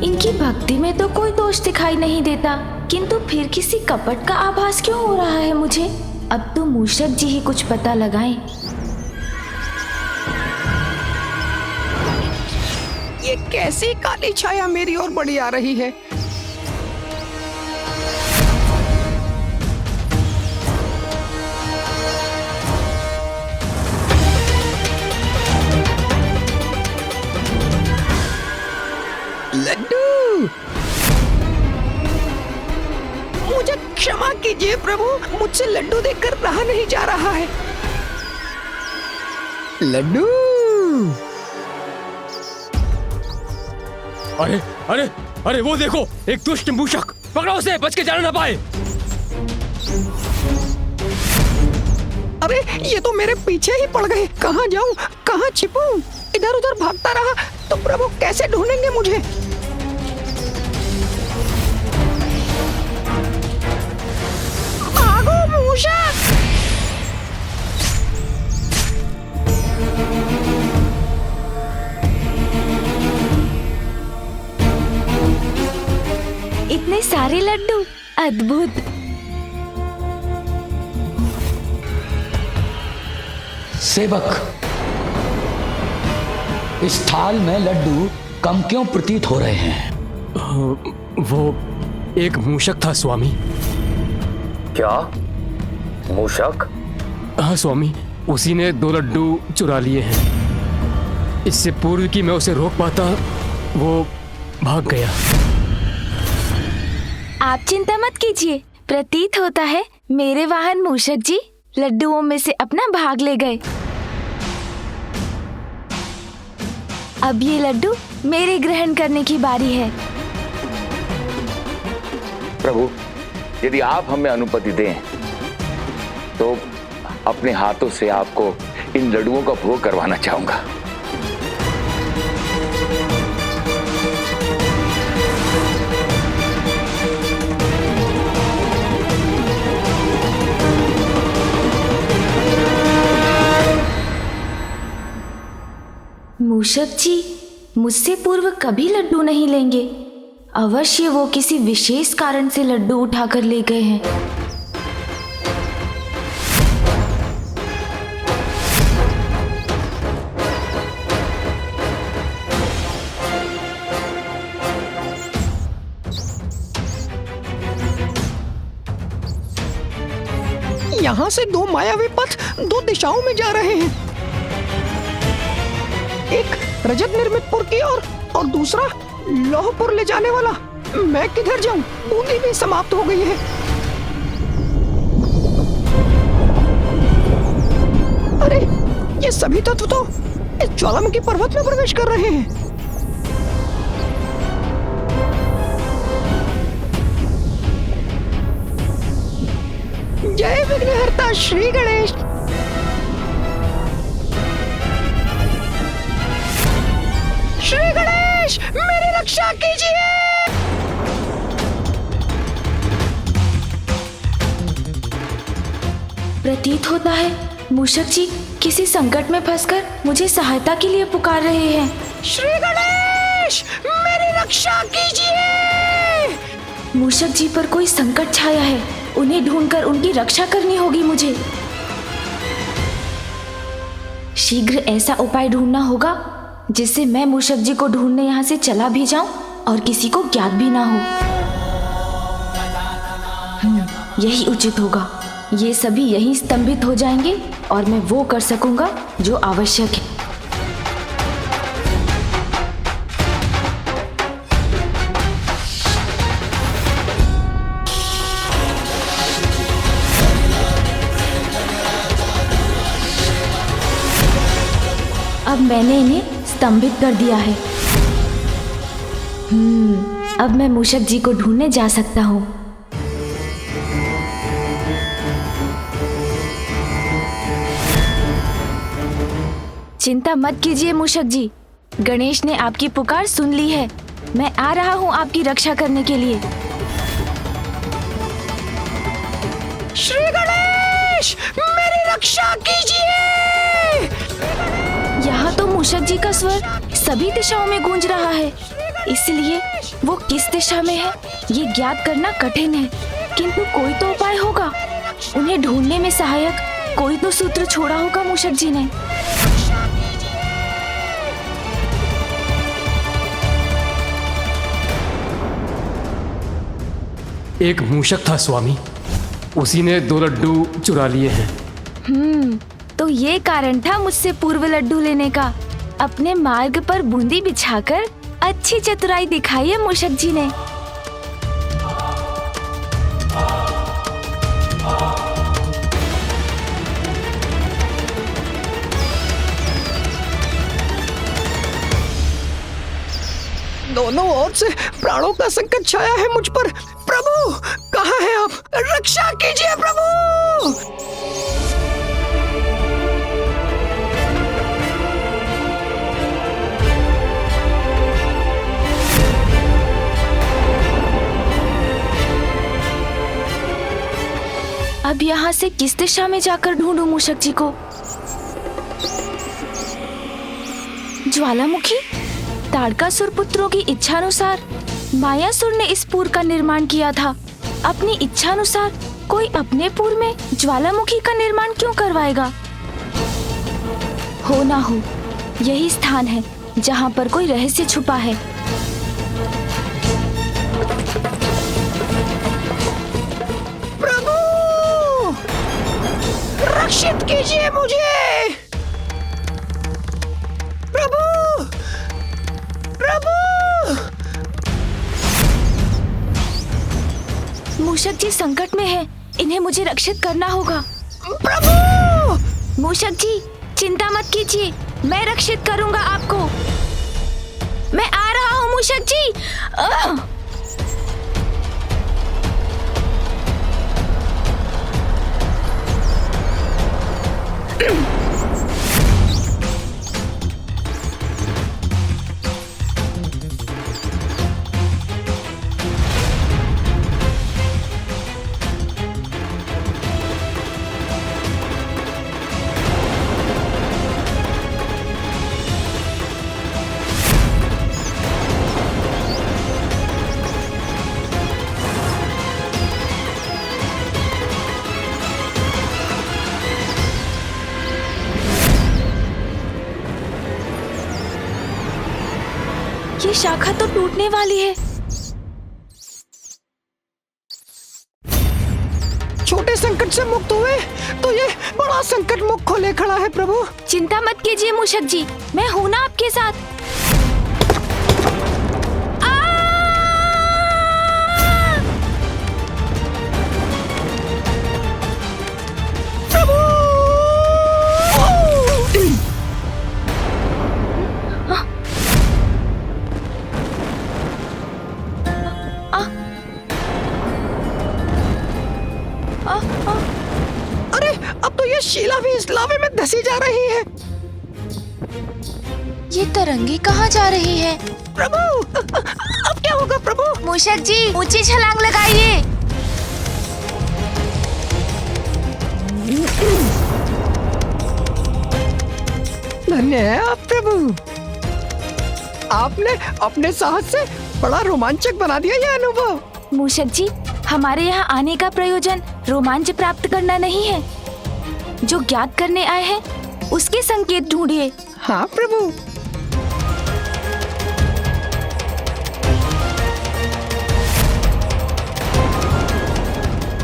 इनकी भक्ति में तो कोई दोष दिखाई नहीं देता, किंतु फिर किसी कपट का आभास क्यों हो रहा है मुझे? अब तो मूषक जी ही कुछ पता लगाएं। ये कैसी काली छाया मेरी ओर बढ़ी आ रही है? लड्डू, मुझे क्षमा कीजिए प्रभु, मुझसे लड्डू देखकर रहा नहीं जा रहा है। लड्डू, अरे अरे अरे वो देखो, एक दुष्ट मूषक, पकड़ो उसे, बच के जाना ना पाए। अरे ये तो मेरे पीछे ही पड़ गए। कहाँ जाऊं, कहाँ छिपूं? इधर उधर भागता रहा तो प्रभु कैसे ढूंढेंगे मुझे? भागो मूषक! इतने सारे लड्डू, अद्भुत। सेवक, इस थाल में लड्डू कम क्यों प्रतीत हो रहे हैं? वो एक मूषक था स्वामी। क्या मूषक? हाँ स्वामी, उसी ने 2 लड्डू चुरा लिए हैं। इससे पूर्व कि मैं उसे रोक पाता, वो भाग गया। आप चिंता मत कीजिए, प्रतीत होता है मेरे वाहन मूषक जी लड्डुओं में से अपना भाग ले गए। अब ये लड्डू मेरे ग्रहण करने की बारी है। प्रभु, यदि आप हमें अनुमति दें तो अपने हाथों से आपको इन लड्डुओं का भोग करवाना चाहूंगा। मूषक जी मुझसे पूर्व कभी लड्डू नहीं लेंगे। अवश्य वो किसी विशेष कारण से लड्डू उठाकर ले गए हैं। यहाँ से 2 मायावी पथ 2 दिशाओं में जा रहे हैं। एक रजत निर्मितपुर की ओर और दूसरा लौहपुर ले जाने वाला। मैं किधर जाऊं? बूंदी भी समाप्त हो गई है। अरे ये सभी तत्व तो इस ज्वालामुखी पर्वत में प्रवेश कर रहे हैं। जय विघ्नहर्ता श्री गणेश। श्री गणेश, मेरी रक्षा कीजिए। प्रतीत होता है मूषक जी किसी संकट में फंसकर मुझे सहायता के लिए पुकार रहे हैं। श्री गणेश, मेरी रक्षा कीजिए। मूषक जी पर कोई संकट छाया है, उन्हें ढूंढकर उनकी रक्षा करनी होगी मुझे। शीघ्र ऐसा उपाय ढूंढना होगा जिससे मैं मूषक जी को ढूंढने यहाँ से चला भी जाऊं और किसी को ज्ञात भी ना हो। यही उचित होगा। ये सभी यहीं स्तंभित हो जाएंगे और मैं वो कर सकूंगा जो आवश्यक है। अब मैंने इन्हें स्तंभित कर दिया है। अब मैं मूषक जी को ढूंढने जा सकता हूँ। चिंता मत कीजिए मूषक जी, गणेश ने आपकी पुकार सुन ली है। मैं आ रहा हूँ आपकी रक्षा करने के लिए। श्री गणेश, मेरी रक्षा कीजिए। यहाँ तो मूषक जी का स्वर सभी दिशाओं में गूंज रहा है। इसलिए वो किस दिशा में है ये ज्ञात करना कठिन है, किंतु कोई तो उपाय होगा। उन्हें ढूंढने में सहायक कोई तो सूत्र छोड़ा होगा मूषक जी ने। एक मूषक था स्वामी, उसी ने 2 लड्डू चुरा लिए हैं। तो ये कारण था मुझसे पूर्व लड्डू लेने का। अपने मार्ग पर बूंदी बिछाकर अच्छी चतुराई दिखाई है मूषक जी ने। दोनों ओर से प्राणों का संकट छाया है मुझ पर। प्रभु कहाँ हैं आप? रक्षा कीजिए प्रभु। अब यहाँ से किस दिशा में जाकर ढूंढूं मूषक जी को? ज्वालामुखी, ताड़कासुर पुत्रों की इच्छानुसार मायासुर ने इस पुर का निर्माण किया था। अपनी इच्छानुसार कोई अपने पुर में ज्वालामुखी का निर्माण क्यों करवाएगा? हो ना हो, यही स्थान है जहाँ पर कोई रहस्य छुपा है। प्रभु रक्षित कीजिए मुझे। प्रभु प्रभु। मूषक जी संकट में है, इन्हें मुझे रक्षित करना होगा। प्रभु मूषक जी चिंता मत कीजिए, मैं रक्षित करूंगा आपको। मैं आ रहा हूँ मूषक जी। ये शाखा तो टूटने वाली है। छोटे संकट से मुक्त हुए तो ये बड़ा संकट मुख खोले खड़ा है प्रभु। चिंता मत कीजिए मूषक जी, मैं हूं ना आपके साथ। प्रभु अरे अब तो ये शीला भी इस लावे में धसी जा रही है। ये तरंगे कहाँ जा रही है? प्रभु अब क्या होगा प्रभु? मूषक जी ऊंची छलांग लगाइए। धन्य है आप प्रभु, आपने अपने साहस से बड़ा रोमांचक बना दिया ये अनुभव। मूषक जी हमारे यहाँ आने का प्रयोजन रोमांच प्राप्त करना नहीं है। जो ज्ञात करने आए हैं उसके संकेत ढूंढिए। हाँ प्रभु।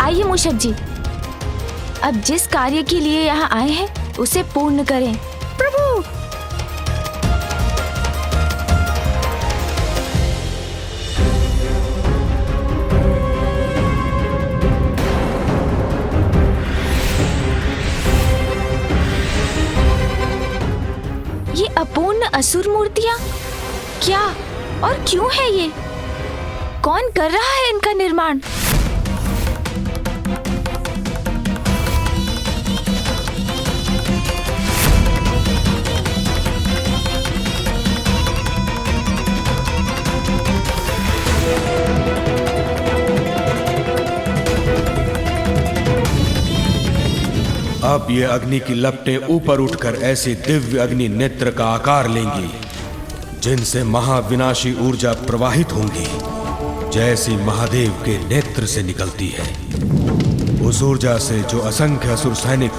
आइए मूषक जी, अब जिस कार्य के लिए यहाँ आए हैं उसे पूर्ण करें। प्रभु ये अपूर्ण असुर मूर्तियाँ क्या और क्यों है ये? कौन कर रहा है इनका निर्माण? अब ये अग्नि की लपटें ऊपर उठकर ऐसे दिव्य अग्नि नेत्र का आकार लेंगी जिनसे महाविनाशी ऊर्जा प्रवाहित होंगी, जैसी महादेव के नेत्र से निकलती है। उस ऊर्जा से जो असंख्य असुर सैनिक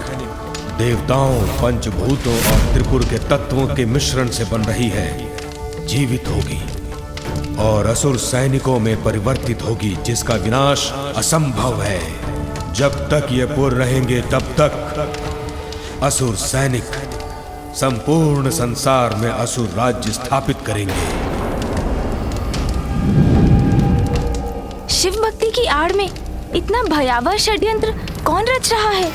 देवताओं, पंचभूतों और त्रिपुर के तत्वों के मिश्रण से बन रही है, जीवित होगी और असुर सैनिकों में परिवर्तित होगी, जिसका विनाश असंभव है। जब तक ये पुर रहेंगे तब तक असुर सैनिक संपूर्ण संसार में असुर राज्य स्थापित करेंगे। शिव भक्ति की आड़ में इतना भयावह षड्यंत्र कौन रच रहा है?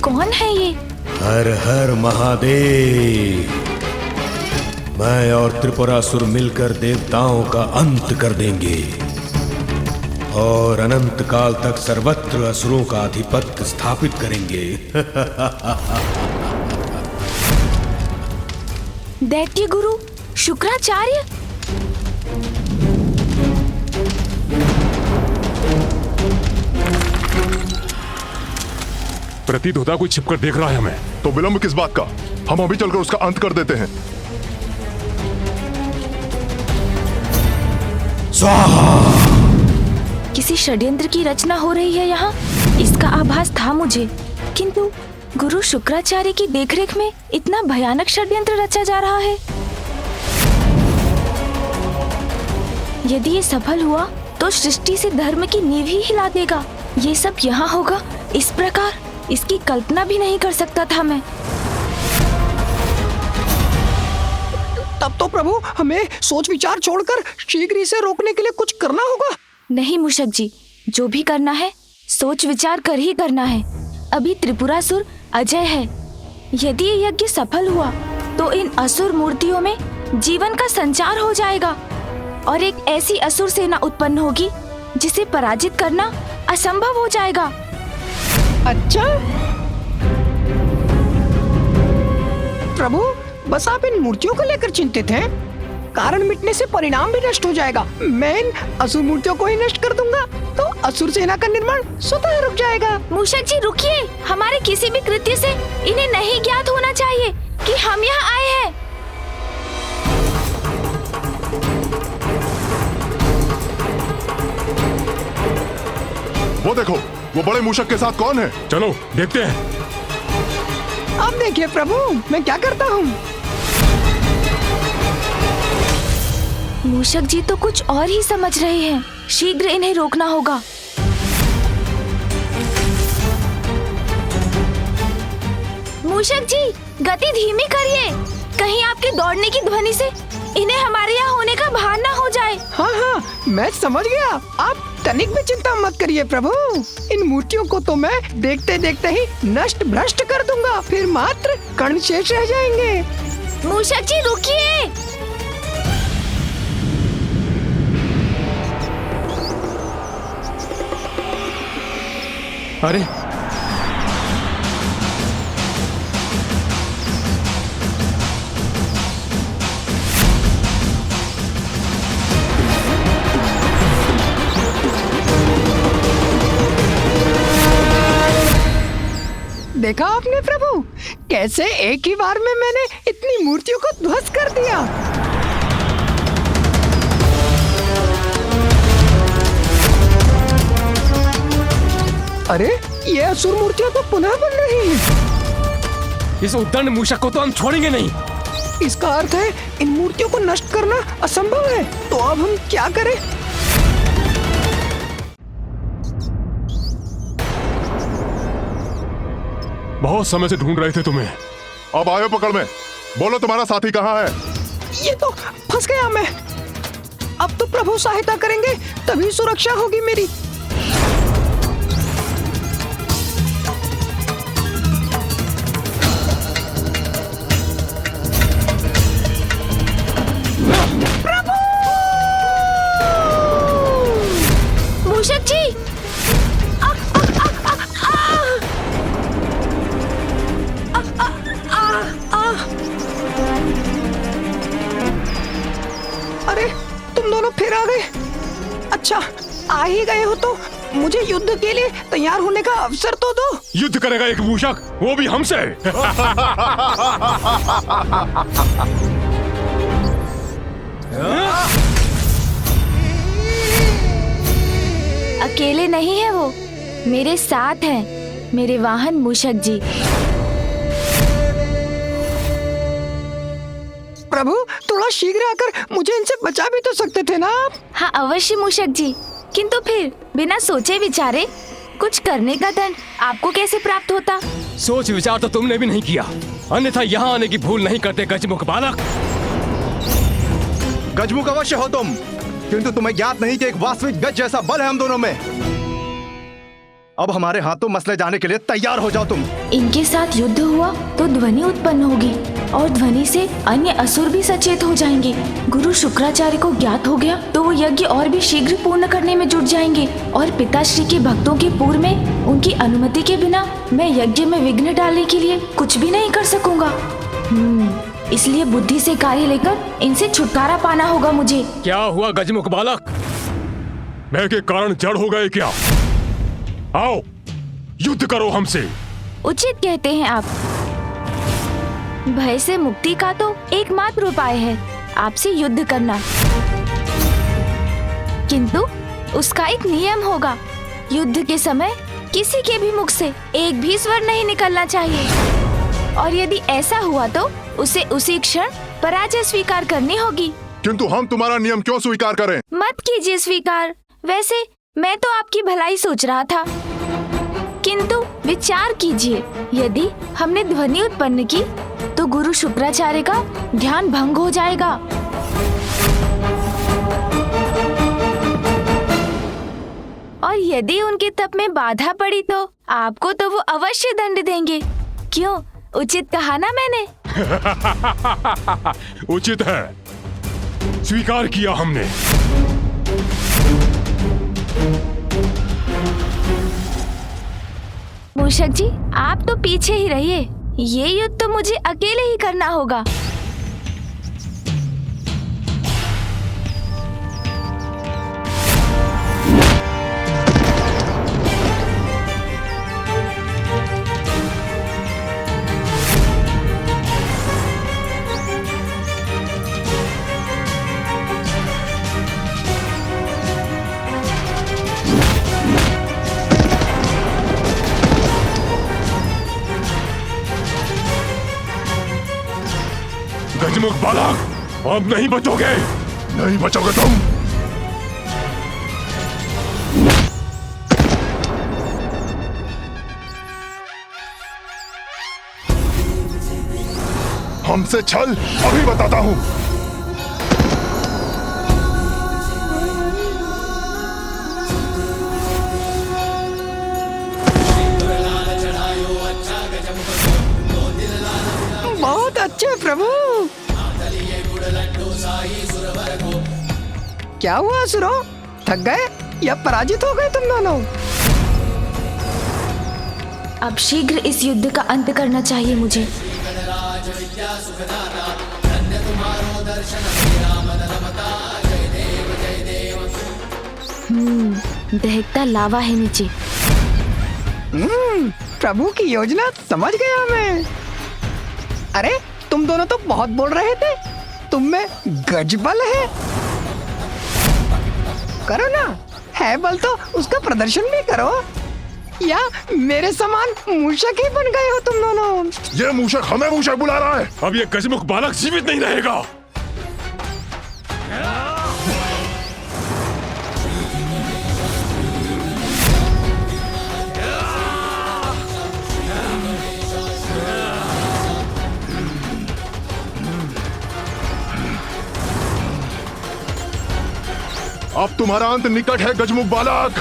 कौन है ये? हर हर महादेव। मैं और त्रिपुरासुर मिलकर देवताओं का अंत कर देंगे और अनंत काल तक सर्वत्र असुरों का आधिपत्य स्थापित करेंगे। दैत्य गुरु शुक्राचार्य? प्रतीत होता कोई छिपकर देख रहा है हमें। तो विलंब किस बात का? हम अभी चलकर उसका अंत कर देते हैं। किसी षड्यंत्र की रचना हो रही है यहाँ, इसका आभास था मुझे, किंतु गुरु शुक्राचार्य की देखरेख में इतना भयानक षड्यंत्र रचा जा रहा है। यदि ये सफल हुआ तो सृष्टि से धर्म की नींव ही हिला देगा। ये सब यहाँ होगा इस प्रकार, इसकी कल्पना भी नहीं कर सकता था मैं। तब तो प्रभु हमें सोच विचार छोड़कर शीघ्र इसे रोकने के लिए कुछ करना होगा। नहीं मूषक जी, जो भी करना है सोच विचार कर ही करना है। अभी त्रिपुरासुर अजय है। यदि ये यज्ञ सफल हुआ तो इन असुर मूर्तियों में जीवन का संचार हो जाएगा और एक ऐसी असुर सेना उत्पन्न होगी जिसे पराजित करना असंभव हो जाएगा। अच्छा प्रभु, बस आप इन मूर्तियों को लेकर चिंतित हैं? कारण मिटने से परिणाम भी नष्ट हो जाएगा। मैं इन असुर मूर्तियों को ही नष्ट कर दूंगा तो असुर सेना का निर्माण स्वतः रुक जाएगा। मूषक जी रुकिए, हमारे किसी भी कृत्य से इन्हें नहीं ज्ञात होना चाहिए कि हम यहाँ आए हैं। वो देखो, वो बड़े मूषक के साथ कौन है? चलो देखते हैं। अब देखिए प्रभु, मैं क्या करता हूँ। मूषक जी तो कुछ और ही समझ रहे हैं। शीघ्र इन्हें रोकना होगा। मूषक जी गति धीमी करिए, कहीं आपके दौड़ने की ध्वनि से इन्हें हमारे यहाँ होने का भान न हो जाए। हाँ हाँ, मैं समझ गया। आप तनिक भी चिंता मत करिए प्रभु। इन मूर्तियों को तो मैं देखते देखते ही नष्ट भ्रष्ट कर दूंगा, फिर मात्र कण शेष रह जाएंगे। मूषक जी रुकिए। अरे देखा आपने प्रभु, कैसे एक ही बार में मैंने इतनी मूर्तियों को ध्वस्त कर दिया। अरे ये असुर मूर्तियां तो पुनः बन रही हैं। इस उद्दंड मूषक को तो हम छोड़ेंगे नहीं। इसका अर्थ है इन मूर्तियों को नष्ट करना असंभव है। तो अब हम क्या करें? बहुत समय से ढूंढ रहे थे तुम्हें। अब आयो पकड़ में। बोलो तुम्हारा साथी कहाँ है? ये तो फंस गया मैं। अब तो प्रभु सहायता करेंगे तभी सुरक्षा होगी मेरी। मूषक जी अरे तुम दोनों फिर आ गए। अच्छा आ ही गए हो तो मुझे युद्ध के लिए तैयार होने का अवसर तो दो। युद्ध करेगा एक मूषक, वो भी हमसे। अकेले नहीं है वो, मेरे साथ हैं मेरे वाहन मूषक जी। प्रभु थोड़ा शीघ्र आकर मुझे इनसे बचा भी तो सकते थे ना आप। हाँ अवश्य मूषक जी, किंतु फिर बिना सोचे विचारे कुछ करने का दंड आपको कैसे प्राप्त होता? सोच विचार तो तुमने भी नहीं किया, अन्यथा यहाँ आने की भूल नहीं करते गजमुख बालक। गजमुख अवश्य हो तुम, किंतु तुम्हें ज्ञात नहीं कि एक वास्तविक गज जैसा बल है हम दोनों में। अब हमारे हाथों मसले जाने के लिए तैयार हो जाओ तुम। इनके साथ युद्ध हुआ तो ध्वनि उत्पन्न होगी और ध्वनि से अन्य असुर भी सचेत हो जाएंगे। गुरु शुक्राचार्य को ज्ञात हो गया तो वो यज्ञ और भी शीघ्र पूर्ण करने में जुट जाएंगे और पिताश्री के भक्तों के पूर्व में उनकी अनुमति के बिना मैं यज्ञ में विघ्न डालने के लिए कुछ भी नहीं कर सकूंगा। इसलिए बुद्धि से कार्य लेकर इनसे छुटकारा पाना होगा मुझे। क्या हुआ गजमुख बालक? मैं के कारण जड़ हो गए क्या? आओ युद्ध करो हमसे। उचित कहते हैं आप। भय से मुक्ति का तो एकमात्र उपाय है आपसे युद्ध करना, किंतु उसका एक नियम होगा। युद्ध के समय किसी के भी मुख से एक भी स्वर नहीं निकलना चाहिए और यदि ऐसा हुआ तो उसे उसी क्षण पराजय स्वीकार करनी होगी। किंतु हम तुम्हारा नियम क्यों स्वीकार करें? मत कीजिए स्वीकार। वैसे मैं तो आपकी भलाई सोच रहा था, किंतु विचार कीजिए, यदि हमने ध्वनि उत्पन्न की तो गुरु शुक्राचार्य का ध्यान भंग हो जाएगा। और यदि उनके तप में बाधा पड़ी तो आपको तो वो अवश्य दंड देंगे। क्यों, उचित कहा ना मैंने? उचित है, स्वीकार किया हमने। मूषक जी आप तो पीछे ही रहिए, ये युद्ध तो मुझे अकेले ही करना होगा। गजमुख बालक, अब नहीं बचोगे। नहीं बचोगे तुम। हमसे छल अभी बताता हूं। बहुत अच्छे प्रभु। क्या हुआ असुरो, थक गए या पराजित हो गए तुम दोनों? अब शीघ्र इस युद्ध का अंत करना चाहिए मुझे। दहकता लावा है नीचे। प्रभु की योजना समझ गया मैं। अरे तुम दोनों तो बहुत बोल रहे थे, तुम में गजबल है। करो ना, है बल तो उसका प्रदर्शन भी करो, या मेरे समान मूषक ही बन गए हो तुम दोनों। ये मूषक हमें मूषक बुला रहा है। अब ये गजमुख बालक जीवित नहीं रहेगा। अब तुम्हारा अंत निकट है गजमुख बालक।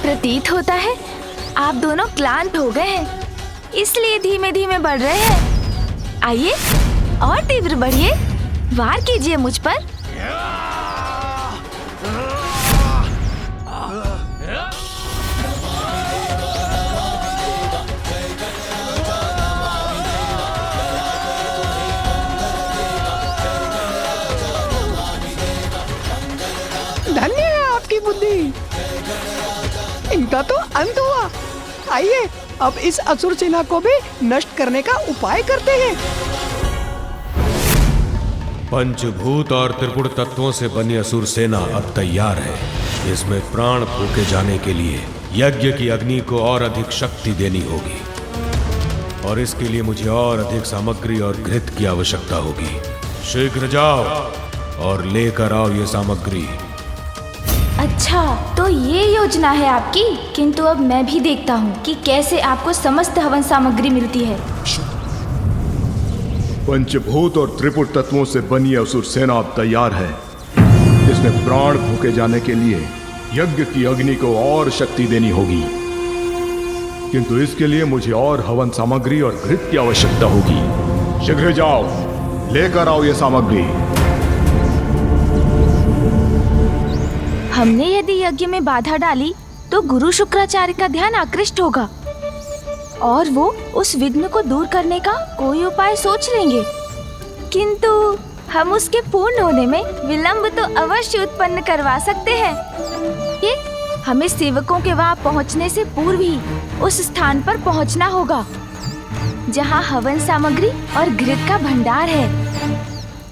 प्रतीत होता है आप दोनों क्लांत हो गए हैं, इसलिए धीमे धीमे बढ़ रहे हैं। आइए और तीव्र बढ़िए, वार कीजिए मुझ पर। धन्य है आपकी उनका तो अंत हुआ। आइए अब इस असुर सेना को भी नष्ट करने का उपाय करते हैं। पंचभूत और त्रिपुर तत्वों से बनी असुर सेना अब तैयार है। इसमें प्राण फूके जाने के लिए यज्ञ की अग्नि को और अधिक शक्ति देनी होगी, और इसके लिए मुझे और अधिक सामग्री और घृत की आवश्यकता होगी। शीघ्र जाओ और लेकर आओ ये सामग्री। अच्छा, तो ये योजना है आपकी। किंतु अब मैं भी देखता हूँ कि कैसे आपको समस्त हवन सामग्री मिलती है। पंचभूत और त्रिपुर तत्वों से बनी असुर सेना अब तैयार है। इसमें प्राण फूके जाने के लिए यज्ञ की अग्नि को और शक्ति देनी होगी, किंतु इसके लिए मुझे और हवन सामग्री और घृत की आवश्यकता होगी। शीघ्र जाओ, लेकर आओ ये सामग्री। हमने यदि यज्ञ में बाधा डाली तो गुरु शुक्राचार्य का ध्यान आकृष्ट होगा और वो उस विघ्न को दूर करने का कोई उपाय सोच लेंगे, किंतु हम उसके पूर्ण होने में विलंब तो अवश्य उत्पन्न करवा सकते हैं। ये हमें सेवकों के वहाँ पहुँचने से पूर्व ही उस स्थान पर पहुँचना होगा जहाँ हवन सामग्री और घृत का भंडार है।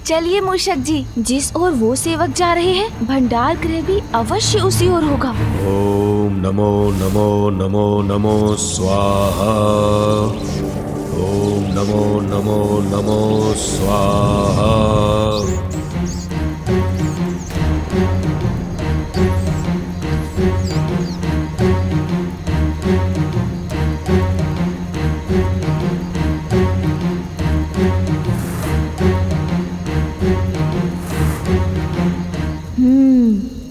चलिए मूषक जी, जिस ओर वो सेवक जा रहे हैं भंडार गृह भी अवश्य उसी ओर होगा। ओम नमो नमो नमो नमो स्वाहा। ओम नमो नमो नमो स्वाहा।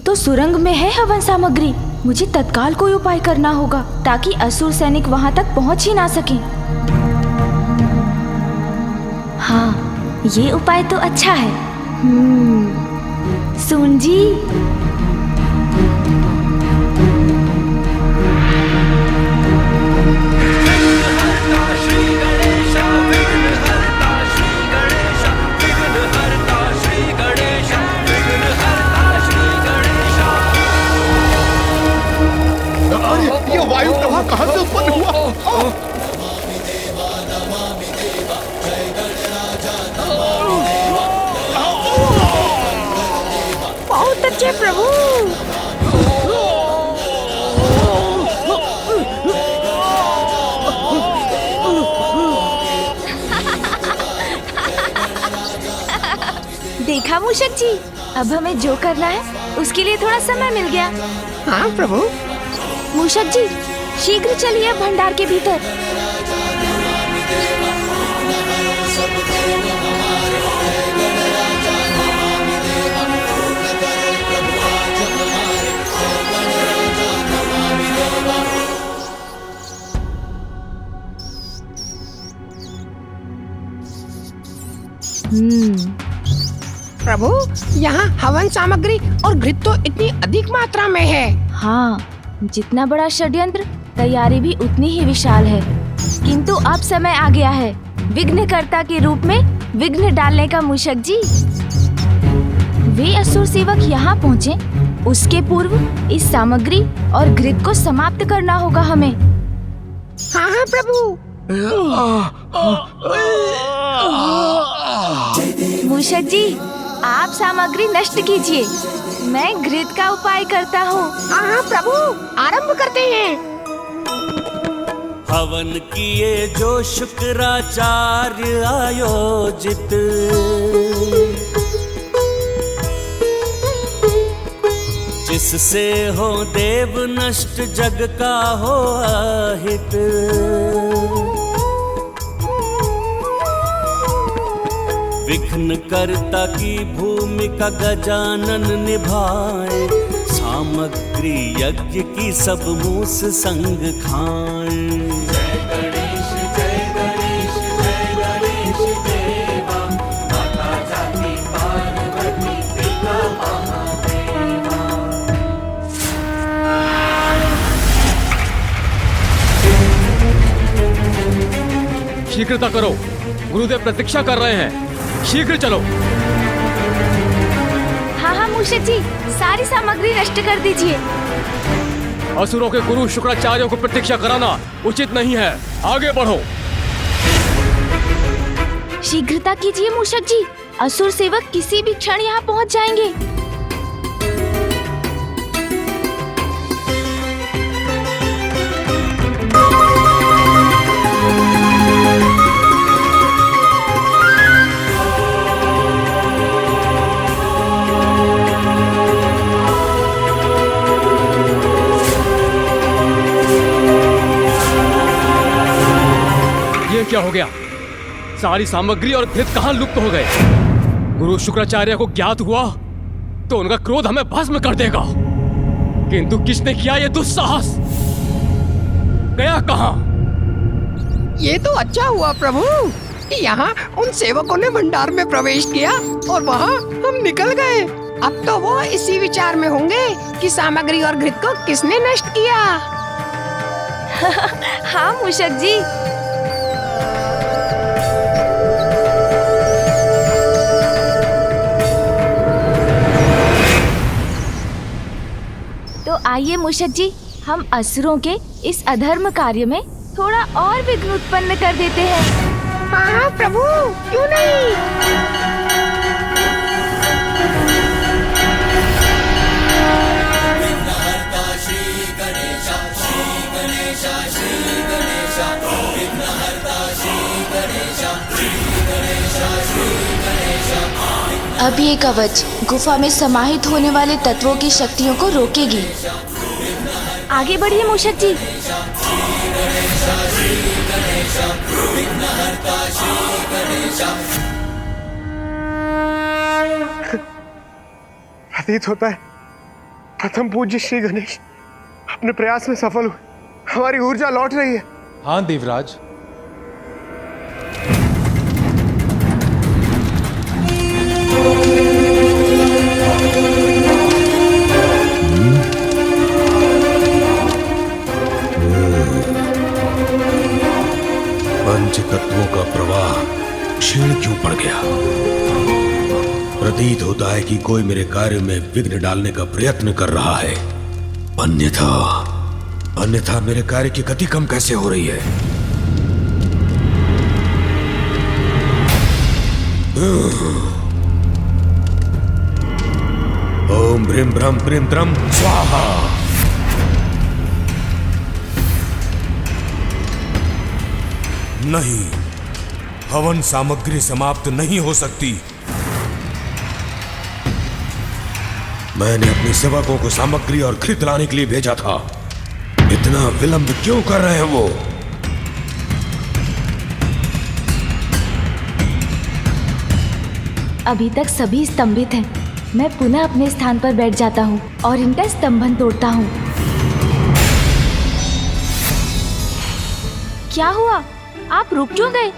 तो सुरंग में है हवन सामग्री। मुझे तत्काल कोई उपाय करना होगा ताकि असुर सैनिक वहां तक पहुंच ही ना सके। हाँ, ये उपाय तो अच्छा है। सुन जी, ये वायु प्रवाह कहां से उत्पन्न हुआ? बहुत अच्छे प्रभु। देखा मूषक जी, अब हमें जो करना है उसके लिए थोड़ा समय मिल गया। हाँ प्रभु। मूषक जी, शीघ्र चलिए भंडार के भीतर। प्रभु, यहाँ हवन सामग्री और घृत तो इतनी अधिक मात्रा में है। हाँ, जितना बड़ा षड्यंत्र तैयारी भी उतनी ही विशाल है, किंतु अब समय आ गया है विघ्नकर्ता के रूप में विघ्न डालने का। मूषक जी, वे असुर सेवक यहाँ पहुँचे उसके पूर्व इस सामग्री और घृत को समाप्त करना होगा हमें। हाँ हाँ प्रभु। मूषक जी, आप सामग्री नष्ट कीजिए, मैं घृत का उपाय करता हूँ। हाँ हाँ प्रभु, आरंभ करते हैं। हवन किए जो शुक्राचार्य आयोजित, जिससे हो देव नष्ट जग का हो अहित। विघ्न कर्ता की भूमिका गजानन निभाए, सामग्री यज्ञ की सब मूस संग खाए। जय गणेश जय गणेश जय गणेश देवा, माता जाति पार्वती पिता महादेवा। शीघ्रता करो, गुरुदेव प्रतीक्षा कर रहे हैं। शीघ्र चलो। हाँ हाँ मूषक जी, सारी सामग्री नष्ट कर दीजिए। असुरों के गुरु शुक्राचार्यों को प्रतीक्षा कराना उचित नहीं है। आगे बढ़ो। शीघ्रता कीजिए मूषक जी, असुर सेवक किसी भी क्षण यहाँ पहुँच जाएंगे। ये क्या हो गया? सारी सामग्री और घृत कहां लुप्त हो गए? गुरु शुक्राचार्य को ज्ञात हुआ तो उनका क्रोध हमें भस्म कर देगा, किंतु किसने किया ये दुस्साहस? गया कहां? ये तो अच्छा हुआ प्रभु, यहाँ उन सेवकों ने भंडार में प्रवेश किया और वहाँ हम निकल गए। अब तो वो इसी विचार में होंगे कि सामग्री और घृत को किसने नष्ट किया। हाँ मूषक जी। तो आइए मूषक जी, हम असुरों के इस अधर्म कार्य में थोड़ा और विघ्न उत्पन्न कर देते हैं। हाँ प्रभु, क्यों नहीं। अब ये कवच गुफा में समाहित होने वाले तत्वों की शक्तियों को रोकेगी। आगे बढ़िए मूषक जी। प्रतीत होता है प्रथम पूज्य श्री गणेश अपने प्रयास में सफल हुए, हमारी ऊर्जा लौट रही है। हाँ देवराज, पंच तत्वों का प्रवाह क्षीण क्यों पड़ गया? प्रतीत होता है कि कोई मेरे कार्य में विघ्न डालने का प्रयत्न कर रहा है, अन्यथा मेरे कार्य की गति कम कैसे हो रही है? ओम ह्रीं ब्रह्म प्रीं द्रम स्वाहा। नहीं, हवन सामग्री समाप्त नहीं हो सकती। मैंने अपने सेवकों को सामग्री और घृत लाने के लिए भेजा था, इतना विलंब क्यों कर रहे हैं वो? अभी तक सभी स्तंभित हैं। मैं पुनः अपने स्थान पर बैठ जाता हूँ और इनका स्तंभन तोड़ता हूँ। क्या हुआ? आप रुक क्यों गए?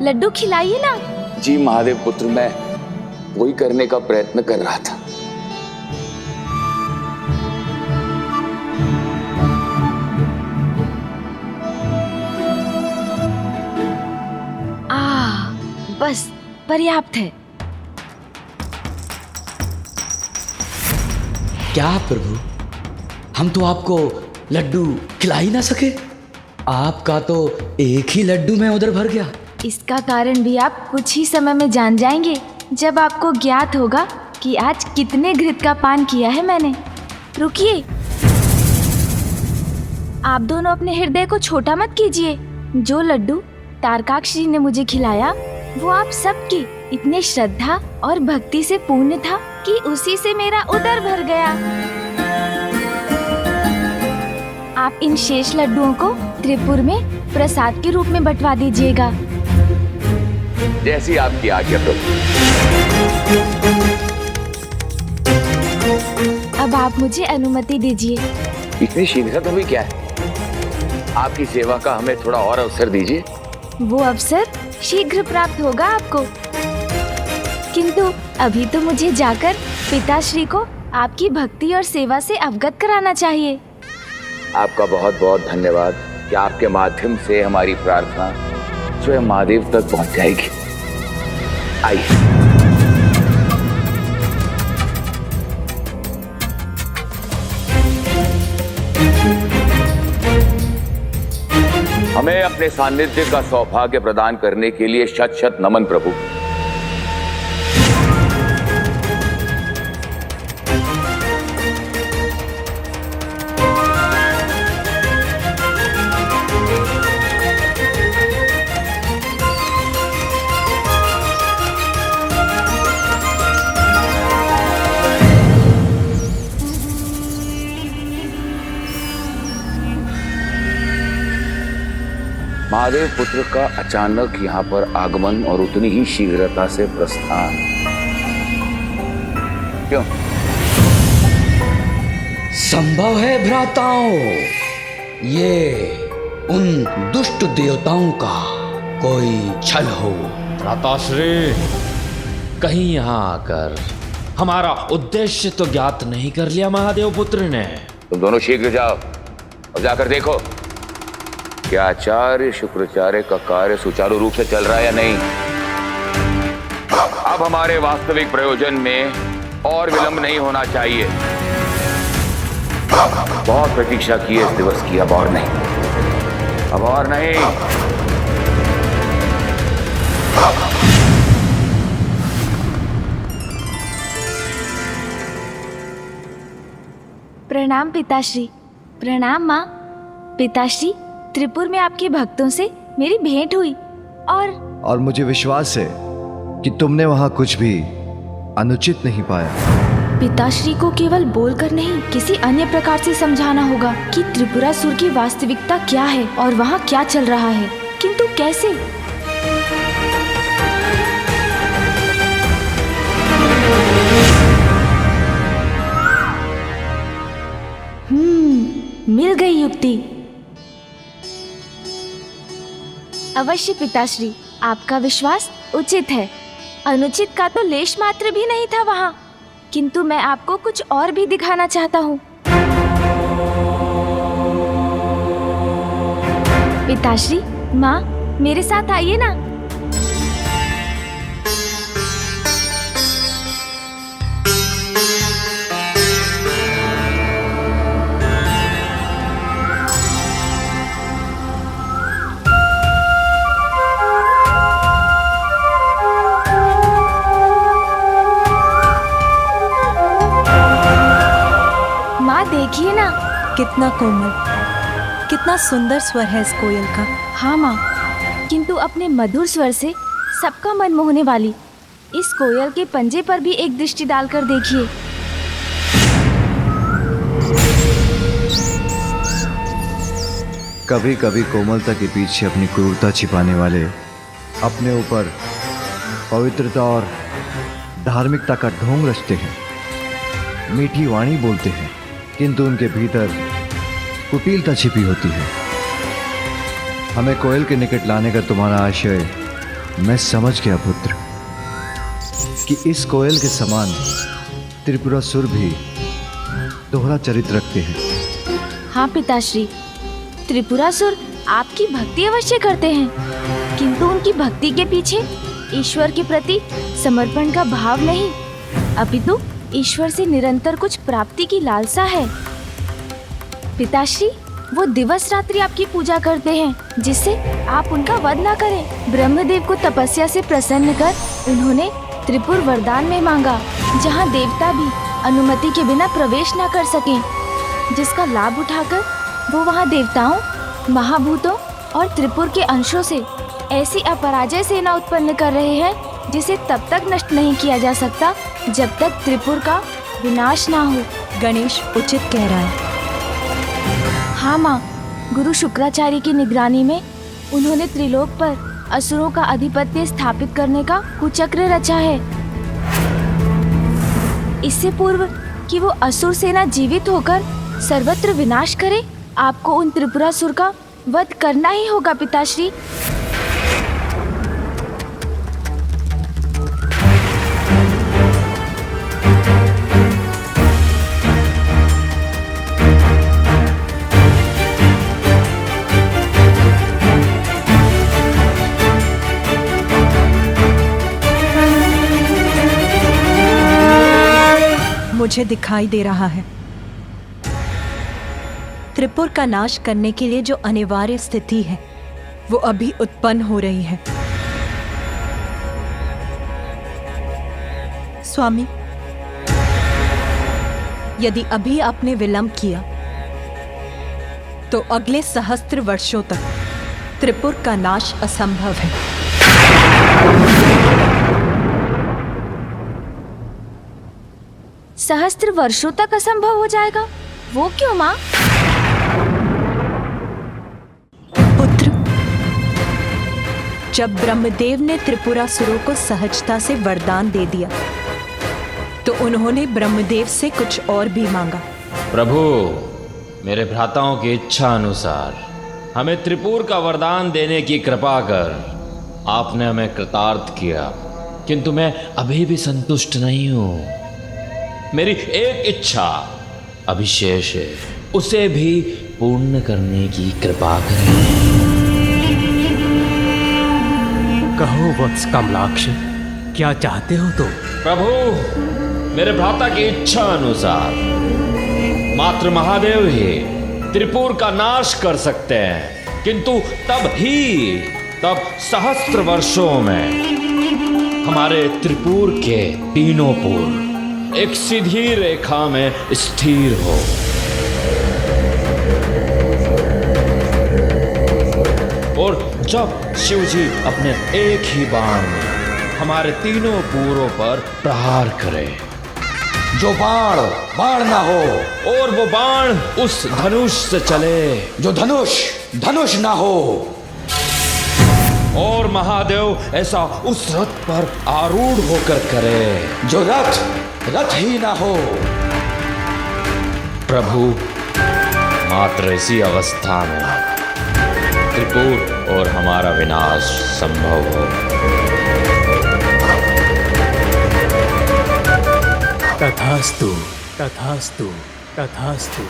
लड्डू खिलाइए ना। जी महादेव पुत्र, मैं वही करने का प्रयत्न कर रहा था। बस पर्याप्त है। क्या प्रभु, हम तो आपको लड्डू खिला ही ना सके। आपका तो एक ही लड्डू में उधर भर गया। इसका कारण भी आप कुछ ही समय में जान जाएंगे, जब आपको ज्ञात होगा कि आज कितने घृत का पान किया है मैंने। रुकिए, आप दोनों अपने हृदय को छोटा मत कीजिए। जो लड्डू तारकाक्ष जी ने मुझे खिलाया वो आप सबकी इतने श्रद्धा और भक्ति से पूर्ण था कि उसी से मेरा उदर भर गया। आप इन शेष लड्डुओं को त्रिपुर में प्रसाद के रूप में बंटवा दीजिएगा। जैसी आपकी आज्ञा प्रभु। अब आप मुझे अनुमति दीजिए। इतनी शीघ्रता भी क्या है? आपकी सेवा का हमें थोड़ा और अवसर दीजिए। वो अवसर शीघ्र प्राप्त होगा आपको, किंतु अभी तो मुझे जाकर पिताश्री को आपकी भक्ति और सेवा से अवगत कराना चाहिए। आपका बहुत बहुत धन्यवाद कि आपके माध्यम से हमारी प्रार्थना स्वयं महादेव तक पहुंच जाएगी। आइए। हमें अपने सानिध्य का सौभाग्य प्रदान करने के लिए शत शत नमन प्रभु। महादेव पुत्र का अचानक यहाँ पर आगमन और उतनी ही शीघ्रता से प्रस्थान क्यों? संभव है भ्राताओं, ये उन दुष्ट देवताओं का कोई छल हो। भ्राताश्री, कहीं यहाँ आकर हमारा उद्देश्य तो ज्ञात नहीं कर लिया महादेव पुत्र ने? तुम दोनों शीघ्र जाओ और जाकर देखो क्या आचार्य शुक्राचार्य का कार्य सुचारू रूप से चल रहा है या नहीं। अब हमारे वास्तविक प्रयोजन में और विलंब नहीं होना चाहिए। बहुत प्रतीक्षा की है इस दिवस की, अब और नहीं, अब और नहीं। प्रणाम पिताश्री। प्रणाम माँ। पिताश्री, त्रिपुर में आपके भक्तों से मेरी भेंट हुई और मुझे विश्वास है कि तुमने वहां कुछ भी अनुचित नहीं पाया। पिताश्री को केवल बोलकर नहीं, किसी अन्य प्रकार से समझाना होगा कि त्रिपुरासुर की वास्तविकता क्या है और वहां क्या चल रहा है। किंतु कैसे? मिल गई युक्ति। अवश्य पिताश्री, आपका विश्वास उचित है। अनुचित का तो लेश मात्र भी नहीं था वहाँ। किंतु मैं आपको कुछ और भी दिखाना चाहता हूँ। पिताश्री, माँ, मेरे साथ आइए ना। देखिए ना, कितना कोमल, कितना सुंदर स्वर है इस कोयल का। हाँ माँ, किंतु अपने मधुर स्वर से सबका मन मोहने वाली इस कोयल के पंजे पर भी एक दृष्टि डालकर देखिए। कभी कभी कोमलता के पीछे अपनी क्रूरता छिपाने वाले अपने ऊपर पवित्रता और धार्मिकता का ढोंग रचते हैं। मीठी वाणी बोलते हैं, किंतु उनके भीतर कुटिलता छिपी होती है। हमें कोयल के निकट लाने का तुम्हारा आशय मैं समझ गया पुत्र, कि इस कोयल के समान त्रिपुरासुर भी दोहरा चरित्र रखते हैं। हाँ पिताश्री, त्रिपुरासुर आपकी भक्ति अवश्य करते हैं, किंतु उनकी भक्ति के पीछे ईश्वर के प्रति समर्पण का भाव नहीं, अपितु ईश्वर से निरंतर कुछ प्राप्ति की लालसा है। पिताश्री, वो दिवस रात्रि आपकी पूजा करते हैं, जिससे आप उनका वध न करें। ब्रह्मदेव को तपस्या से प्रसन्न कर उन्होंने त्रिपुर वरदान में मांगा, जहाँ देवता भी अनुमति के बिना प्रवेश न कर सकें, जिसका लाभ उठाकर वो वहाँ देवताओं, महाभूतों और त्रिपुर के अंशों से ऐसी अपराजय सेना उत्पन्न कर रहे हैं, जिसे तब तक नष्ट नहीं किया जा सकता जब तक त्रिपुर का विनाश ना हो। गणेश उचित कह रहा है। हाँ माँ, गुरु शुक्राचार्य की निगरानी में उन्होंने त्रिलोक पर असुरों का आधिपत्य स्थापित करने का कुचक्र रचा है। इससे पूर्व कि वो असुर सेना जीवित होकर सर्वत्र विनाश करे, आपको उन त्रिपुरासुर का वध करना ही होगा पिताश्री। मुझे दिखाई दे रहा है, त्रिपुर का नाश करने के लिए जो अनिवार्य स्थिति है वो अभी उत्पन्न हो रही है। स्वामी, यदि अभी आपने विलंब किया तो अगले सहस्त्र वर्षों तक त्रिपुर का नाश असंभव है। सहस्त्र वर्षों तक असंभव हो जाएगा? वो क्यों माँ? पुत्र, जब ब्रह्मदेव ने त्रिपुरासुरों को सहजता से वरदान दे दिया तो उन्होंने ब्रह्मदेव से कुछ और भी मांगा। प्रभु, मेरे भ्राताओं की इच्छा अनुसार हमें त्रिपुर का वरदान देने की कृपा कर आपने हमें कृतार्थ किया, किंतु मैं अभी भी संतुष्ट नहीं हूं। मेरी एक इच्छा अभी शेष है, उसे भी पूर्ण करने की कृपा करें। कहो वत्स कमलाक्ष, क्या चाहते हो तुम? प्रभु, मेरे भ्राता की इच्छा अनुसार मात्र महादेव ही त्रिपुर का नाश कर सकते हैं, किंतु तब सहस्त्र वर्षों में हमारे त्रिपुर के तीनों पुर एक सीधी रेखा में स्थिर हो। और जब शिवजी अपने एक ही बाण में हमारे तीनों पूरों पर प्रहार करे, जो बाण ना हो, और वो बाण उस धनुष से चले जो धनुष ना हो, और महादेव ऐसा उस रथ पर आरूढ़ होकर करे जो रथ ही ना हो। प्रभु, मात्र इसी अवस्था में त्रिपुर और हमारा विनाश संभव हो। तथास्तु, तथास्तु, तथास्तु।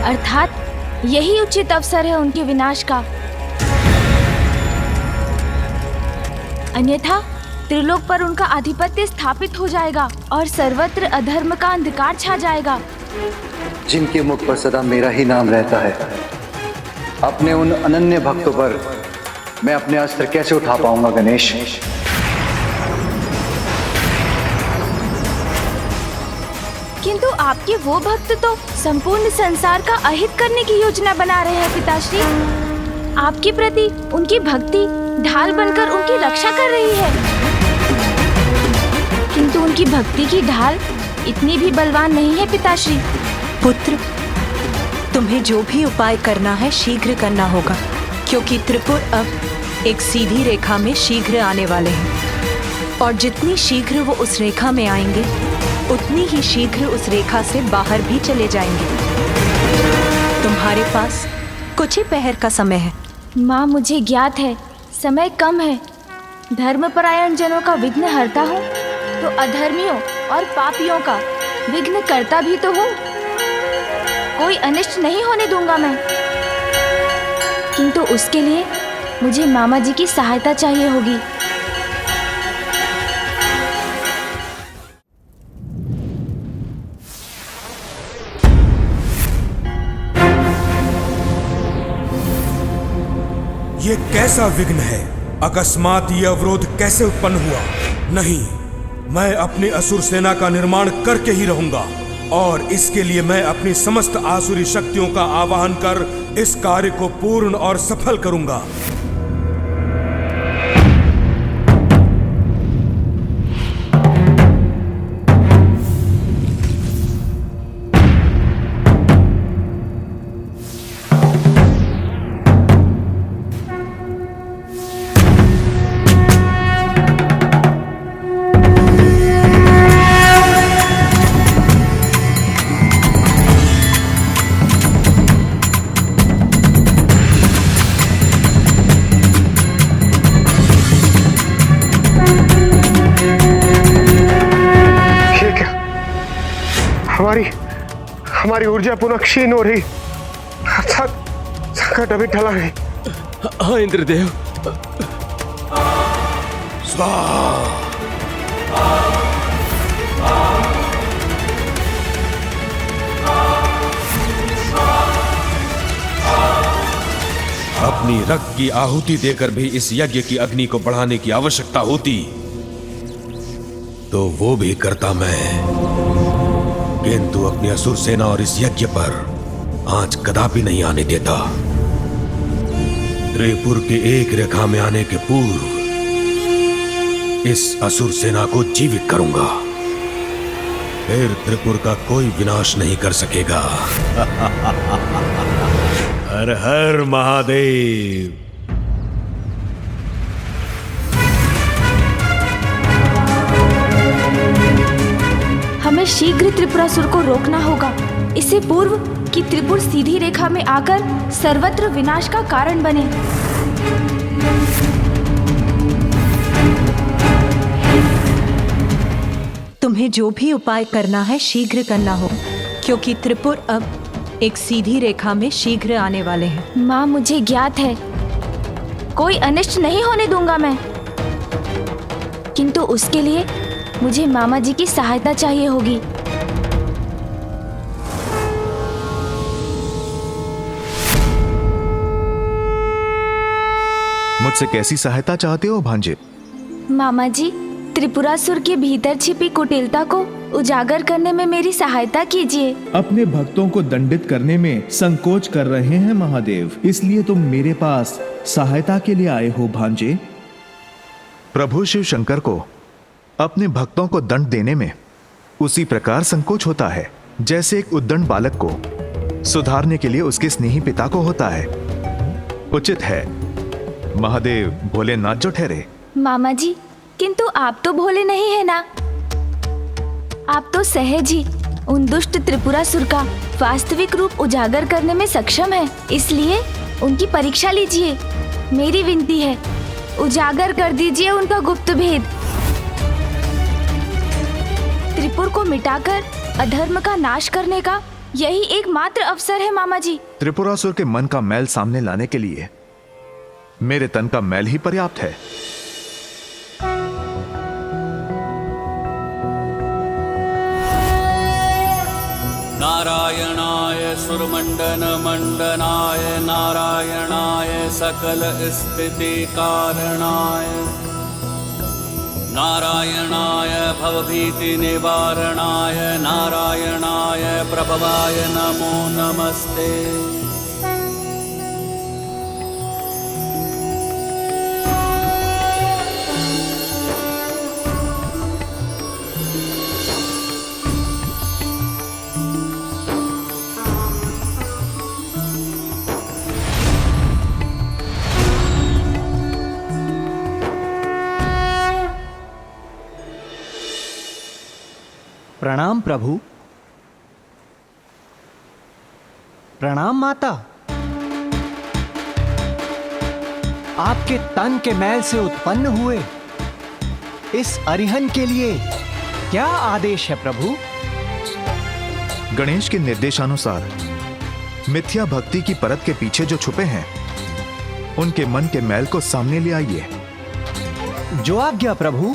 अर्थात यही उचित अवसर है उनके विनाश का, अन्यथा त्रिलोक पर उनका आधिपत्य स्थापित हो जाएगा और सर्वत्र अधर्म का अंधकार छा जाएगा। जिनके मुख पर सदा मेरा ही नाम रहता है, अपने उन अनन्य भक्तों पर मैं अपने अस्त्र कैसे उठा पाऊंगा गणेश? किंतु आपके वो भक्त तो संपूर्ण संसार का अहित करने की योजना बना रहे हैं पिताश्री। आपके प्रति उनकी भक्ति ढाल बनकर उनकी रक्षा कर रही है, किंतु उनकी भक्ति की ढाल इतनी भी बलवान नहीं है पिताश्री। पुत्र, तुम्हें जो भी उपाय करना है शीघ्र करना होगा, क्योंकि त्रिपुर अब एक सीधी रेखा में शीघ्र आने वाले हैं, और जितनी शीघ्र वो उस रेखा में आएंगे उतनी ही शीघ्र उस रेखा से बाहर भी चले जाएंगे। तुम्हारे पास कुछ ही पहर का समय है। माँ, मुझे ज्ञात है समय कम है। धर्मपरायण जनों का विघ्न हरता हूँ तो अधर्मियों और पापियों का विघ्न करता भी तो हूँ। कोई अनिष्ट नहीं होने दूंगा मैं, किंतु उसके लिए मुझे मामा जी की सहायता चाहिए होगी। ये कैसा विघ्न है? अकस्मात ये अवरोध कैसे उत्पन्न हुआ? नहीं, मैं अपनी असुर सेना का निर्माण करके ही रहूंगा, और इसके लिए मैं अपनी समस्त आसुरी शक्तियों का आवाहन कर इस कार्य को पूर्ण और सफल करूंगा। हमारी ऊर्जा पुनः क्षीण हो रही, अर्थात संकट अभी टला नहीं। हाँ इंद्रदेव। स्वाहा। अपनी रक्त की आहुति देकर भी इस यज्ञ की अग्नि को बढ़ाने की आवश्यकता होती तो वो भी करता मैं, किंतु अपनी असुर सेना और इस यज्ञ पर आंच कदापि नहीं आने देता। त्रिपुर के एक रेखा में आने के पूर्व इस असुर सेना को जीवित करूंगा, फिर त्रिपुर का कोई विनाश नहीं कर सकेगा। हर हर महादेव। हमें शीघ्र त्रिपुरासुर को रोकना होगा, इससे पूर्व कि त्रिपुर सीधी रेखा में आकर सर्वत्र विनाश का कारण बने। तुम्हें जो भी उपाय करना है शीघ्र करना हो, क्योंकि त्रिपुर अब एक सीधी रेखा में शीघ्र आने वाले हैं। माँ, मुझे ज्ञात है कोई अनिष्ट नहीं होने दूंगा मैं, किंतु उसके लिए मुझे मामा जी की सहायता चाहिए होगी। मुझसे कैसी सहायता चाहते हो भांजे? मामा जी, त्रिपुरासुर के भीतर छिपी कुटिलता को उजागर करने में मेरी सहायता कीजिए। अपने भक्तों को दंडित करने में संकोच कर रहे हैं महादेव, इसलिए तुम मेरे पास सहायता के लिए आए हो भांजे। प्रभु शिव शंकर को अपने भक्तों को दंड देने में उसी प्रकार संकोच होता है जैसे एक उद्दंड बालक को सुधारने के लिए उसके स्नेही पिता को होता है। उचित है महादेव भोलेनाथ जो ठहरे। मामा जी, किंतु आप तो भोले नहीं है ना, आप तो सहज ही उन दुष्ट त्रिपुरासुर का वास्तविक रूप उजागर करने में सक्षम है, इसलिए उनकी परीक्षा लीजिए। मेरी विनती है, उजागर कर दीजिए उनका गुप्त भेद। त्रिपुर को मिटाकर अधर्म का नाश करने का यही एकमात्र अवसर है मामा जी। त्रिपुरासुर के मन का मैल सामने लाने के लिए मेरे तन का मैल ही पर्याप्त है। नारायणाय सुरमंडन मंडनाय, नारायणाय सकल स्थिति कारणाय, नारायणाय भवभीति निवारणाय, नारायणाय प्रभवाय नमो नमस्ते। प्रणाम प्रभु। प्रणाम माता। आपके तन के मैल से उत्पन्न हुए इस अरिहन के लिए क्या आदेश है प्रभु? गणेश के निर्देशानुसार मिथ्या भक्ति की परत के पीछे जो छुपे हैं उनके मन के मैल को सामने ले आइए। जो आज्ञा प्रभु।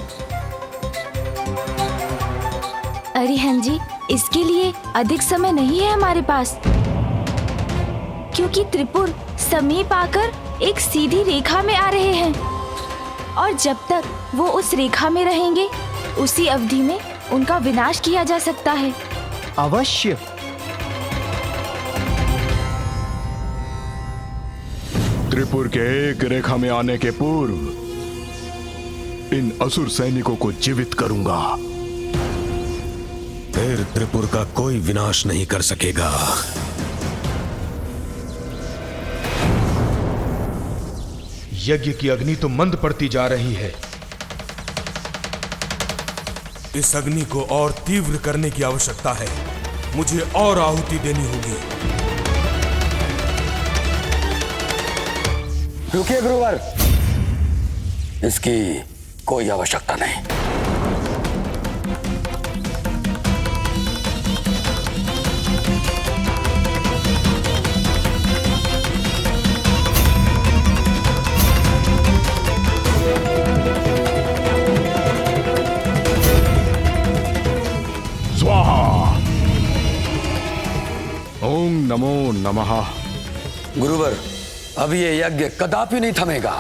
अरिहन जी, इसके लिए अधिक समय नहीं है हमारे पास, क्योंकि त्रिपुर समीप आकर एक सीधी रेखा में आ रहे हैं और जब तक वो उस रेखा में रहेंगे उसी अवधि में उनका विनाश किया जा सकता है। अवश्य। त्रिपुर के एक रेखा में आने के पूर्व इन असुर सैनिकों को जीवित करूंगा, फिर त्रिपुर का कोई विनाश नहीं कर सकेगा। यज्ञ की अग्नि तो मंद पड़ती जा रही है, इस अग्नि को और तीव्र करने की आवश्यकता है। मुझे और आहुति देनी होगी। रुकिए गुरुवर, इसकी कोई आवश्यकता नहीं। ओम नमो नमः। गुरुवर, अब ये यज्ञ कदापि नहीं थमेगा,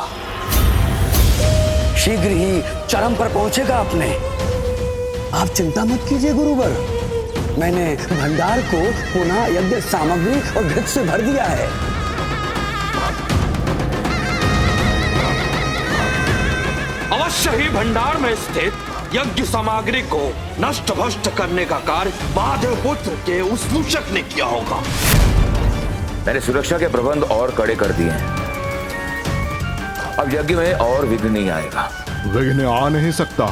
शीघ्र ही चरम पर पहुंचेगा अपने। आप चिंता मत कीजिए गुरुवर, मैंने भंडार को पुनः यज्ञ सामग्री और घृत से भर दिया है। अवश्य ही भंडार में स्थित यज्ञ सामग्री को नष्ट भ्रष्ट करने का कार्य महादेव पुत्र के उस मूषक ने किया होगा। मैंने सुरक्षा के प्रबंध और कड़े कर दिए हैं। अब यज्ञ में और विघ्न नहीं आएगा। विघ्न आ नहीं सकता,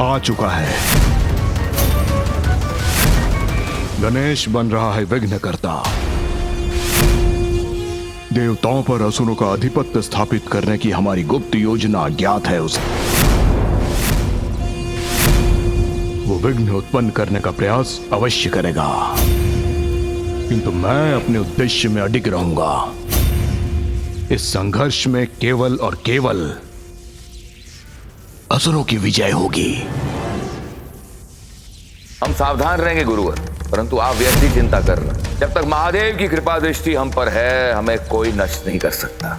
आ चुका है। गणेश बन रहा है विघ्नकर्ता। देवताओं पर असुरों का आधिपत्य स्थापित करने की हमारी गुप्त योजना ज्ञात है उसे। वो विघ्न उत्पन्न करने का प्रयास अवश्य करेगा, किंतु मैं अपने उद्देश्य में अडिग रहूंगा। इस संघर्ष में केवल और केवल असुरों की विजय होगी। हम सावधान रहेंगे गुरुवर, परंतु आप व्यर्थ ही चिंता कर रहे हैं। जब तक महादेव की कृपा दृष्टि हम पर है, हमें कोई नष्ट नहीं कर सकता।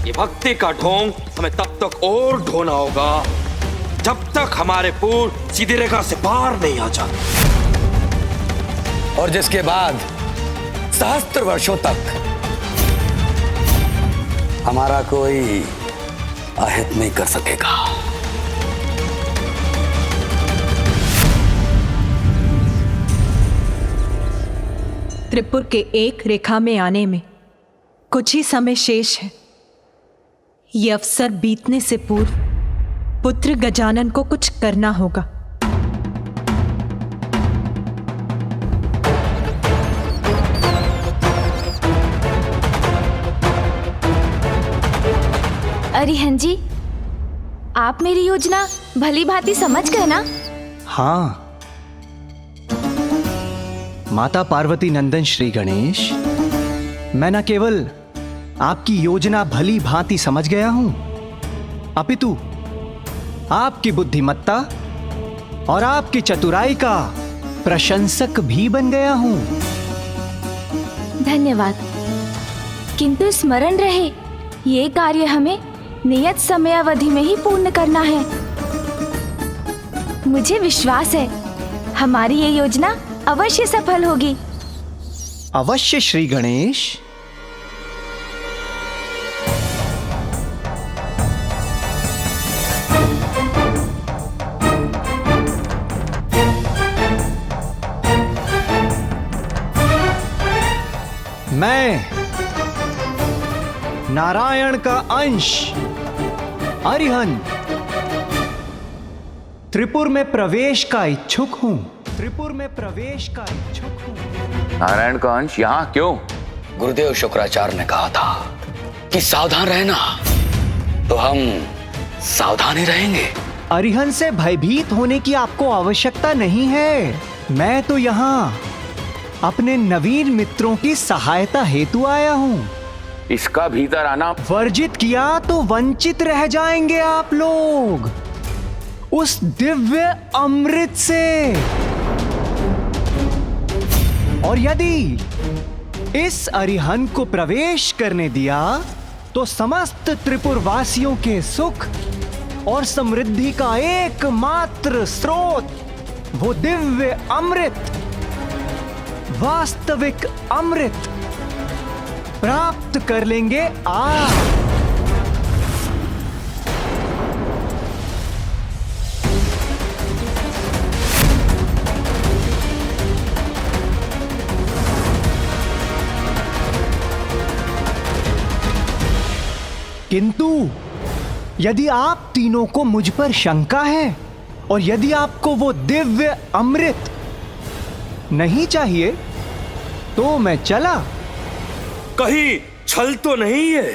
ये भक्ति का ढोंग हमें तब तक और ढोना होगा जब तक हमारे पूर्व सीधी रेखा से पार नहीं आ जाते, और जिसके बाद सहस्त्र वर्षों तक हमारा कोई अहित नहीं कर सकेगा। त्रिपुर के एक रेखा में आने में कुछ ही समय शेष है। ये अवसर बीतने से पूर्व पुत्र गजानन को कुछ करना होगा। अरिहंत जी, आप मेरी योजना भली भांति समझ गए ना? हाँ माता पार्वती नंदन श्री गणेश, मैं न केवल आपकी योजना भली भांति समझ गया हूं, अपितु आपकी बुद्धिमत्ता और आपकी चतुराई का प्रशंसक भी बन गया हूं। धन्यवाद, किंतु स्मरण रहे ये कार्य हमें नियत समय अवधि में ही पूर्ण करना है। मुझे विश्वास है हमारी ये योजना अवश्य सफल होगी। अवश्य श्री गणेश। मैं नारायण का अंश अरिहंत त्रिपुर में प्रवेश का इच्छुक हूं। त्रिपुर में प्रवेश का इच्छुक हूं। नारायण का अंश यहाँ क्यों? गुरुदेव शुक्राचार्य ने कहा था कि सावधान रहना, तो हम सावधान ही रहेंगे। अरिहंत से भयभीत होने की आपको आवश्यकता नहीं है। मैं तो यहाँ अपने नवीन मित्रों की सहायता हेतु आया हूँ। इसका भीतर आना वर्जित किया तो वंचित रह जाएंगे आप लोग उस दिव्य अमृत से। और यदि इस अरिहंत को प्रवेश करने दिया तो समस्त त्रिपुर वासियों के सुख और समृद्धि का एकमात्र स्रोत वो दिव्य अमृत, वास्तविक अमृत प्राप्त कर लेंगे आप। किंतु यदि आप तीनों को मुझ पर शंका है और यदि आपको वो दिव्य अमृत नहीं चाहिए तो मैं चला। कहीं छल तो नहीं है?